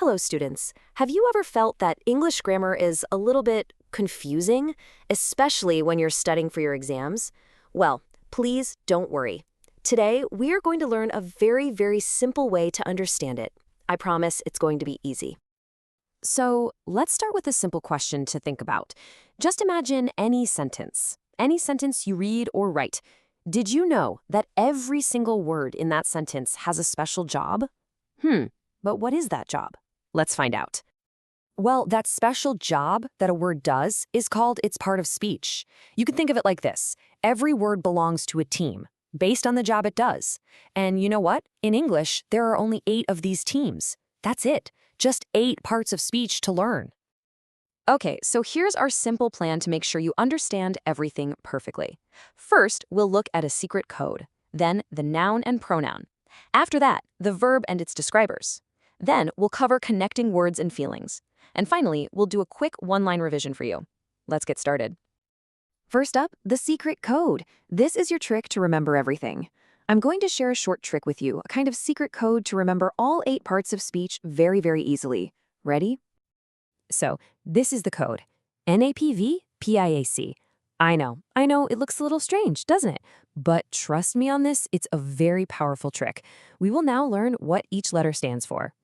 Hello, students. Have you ever felt that English grammar is a little bit confusing, especially when you're studying for your exams? Well, please don't worry. Today, we are going to learn a very simple way to understand it. I promise it's going to be easy. So, let's start with a simple question to think about. Just imagine any sentence you read or write. Did you know that every single word in that sentence has a special job? But what is that job? Let's find out. Well, that special job that a word does is called its part of speech. You can think of it like this. Every word belongs to a team, based on the job it does. And you know what? In English, there are only 8 of these teams. That's it. Just 8 parts of speech to learn. Okay, so here's our simple plan to make sure you understand everything perfectly. First, we'll look at a secret code. Then, the noun and pronoun. After that, the verb and its describers. Then, we'll cover connecting words and feelings. And finally, we'll do a quick one-line revision for you. Let's get started. First up, the secret code. This is your trick to remember everything. I'm going to share a short trick with you, a kind of secret code to remember all 8 parts of speech very easily. Ready? So, this is the code. NAPVPIAC. I know, it looks a little strange, doesn't it? But trust me on this, it's a very powerful trick. We will now learn what each letter stands for.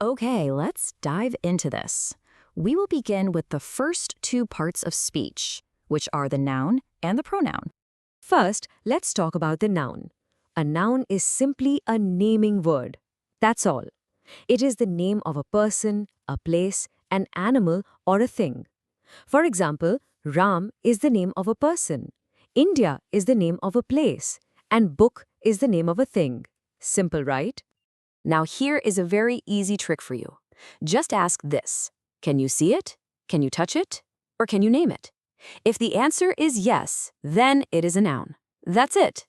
Okay, let's dive into this. We will begin with the first 2 parts of speech, which are the noun and the pronoun. First, let's talk about the noun. A noun is simply a naming word. That's all. It is the name of a person, a place, an animal, or a thing. For example, Ram is the name of a person, India is the name of a place, and book is the name of a thing. Simple, right? Now here is a very easy trick for you. Just ask this. Can you see it? Can you touch it? Or can you name it? If the answer is yes, then it is a noun. That's it.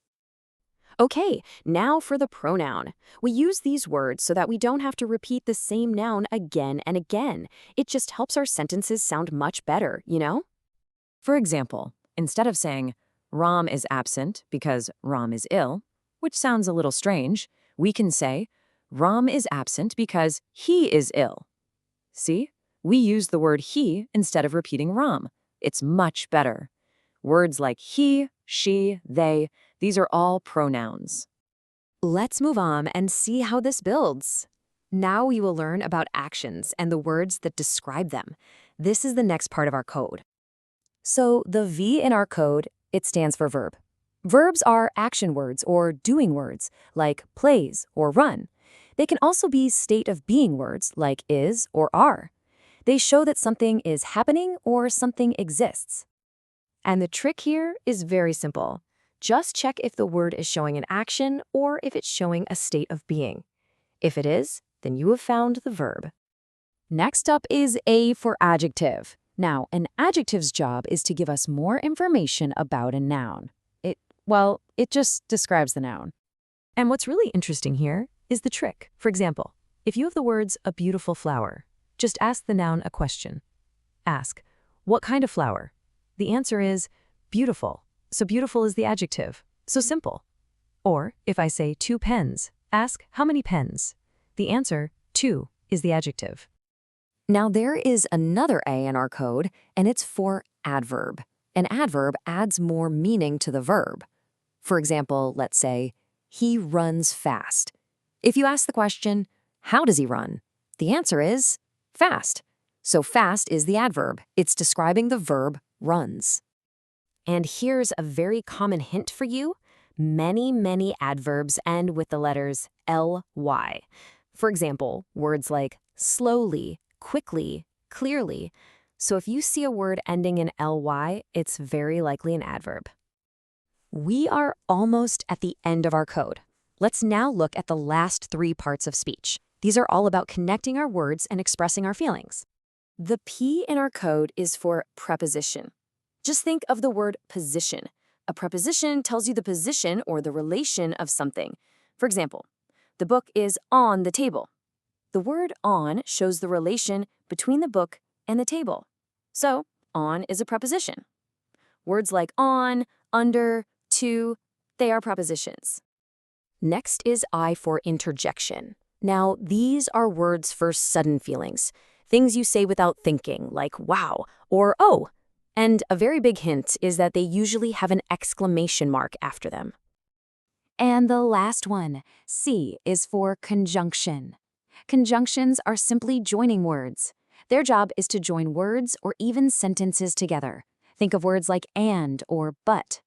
Okay, now for the pronoun. We use these words so that we don't have to repeat the same noun again and again. It just helps our sentences sound much better, you know? For example, instead of saying, Ram is absent because Ram is ill, which sounds a little strange, we can say, Ram is absent because he is ill. See? We use the word he instead of repeating Ram. It's much better. Words like he, she, they, these are all pronouns. Let's move on and see how this builds. Now we will learn about actions and the words that describe them. This is the next part of our code. So the V in our code, it stands for verb. Verbs are action words or doing words, like plays or run. They can also be state of being words, like is or are. They show that something is happening or something exists. And the trick here is very simple. Just check if the word is showing an action or if it's showing a state of being. If it is, then you have found the verb. Next up is A for adjective. Now, an adjective's job is to give us more information about a noun. It just describes the noun. And what's really interesting here is the trick. For example, if you have the words a beautiful flower, just ask the noun a question. Ask, what kind of flower? The answer is beautiful. So beautiful is the adjective. So simple. Or if I say 2 pens, ask how many pens? The answer, 2, is the adjective. Now there is another A in our code, and it's for adverb. An adverb adds more meaning to the verb. For example, let's say, he runs fast. If you ask the question, how does he run? The answer is fast. So fast is the adverb. It's describing the verb runs. And here's a very common hint for you. Many adverbs end with the letters ly. For example, words like slowly, quickly, clearly. So if you see a word ending in ly, it's very likely an adverb. We are almost at the end of our code. Let's now look at the last 3 parts of speech. These are all about connecting our words and expressing our feelings. The P in our code is for preposition. Just think of the word position. A preposition tells you the position or the relation of something. For example, the book is on the table. The word on shows the relation between the book and the table. So, on is a preposition. Words like on, under, to, they are prepositions. Next is I for interjection. Now, these are words for sudden feelings, things you say without thinking, like wow or oh. And a very big hint is that they usually have an exclamation mark after them. And the last one, C, is for conjunction. Conjunctions are simply joining words. Their job is to join words or even sentences together. Think of words like and or but.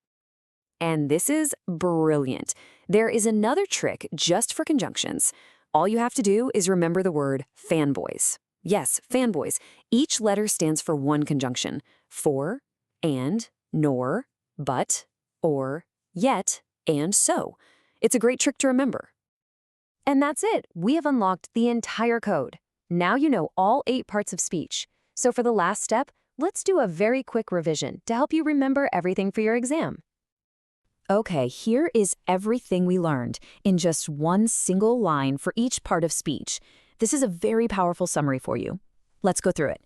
And this is brilliant. There is another trick just for conjunctions. All you have to do is remember the word fanboys. Yes, fanboys. Each letter stands for one conjunction: for, and, nor, but, or, yet, and so. It's a great trick to remember. And that's it. We have unlocked the entire code. Now you know all 8 parts of speech. So for the last step, let's do a very quick revision to help you remember everything for your exam. Okay, here is everything we learned in just one single line for each part of speech. This is a very powerful summary for you. Let's go through it.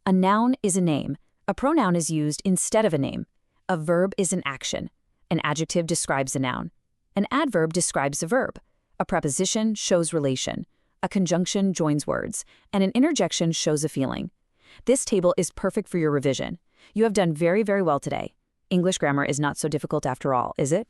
A noun is a name. A pronoun is used instead of a name. A verb is an action. An adjective describes a noun. An adverb describes a verb. A preposition shows relation. A conjunction joins words. And an interjection shows a feeling. This table is perfect for your revision. You have done very, very well today. English grammar is not so difficult after all, is it?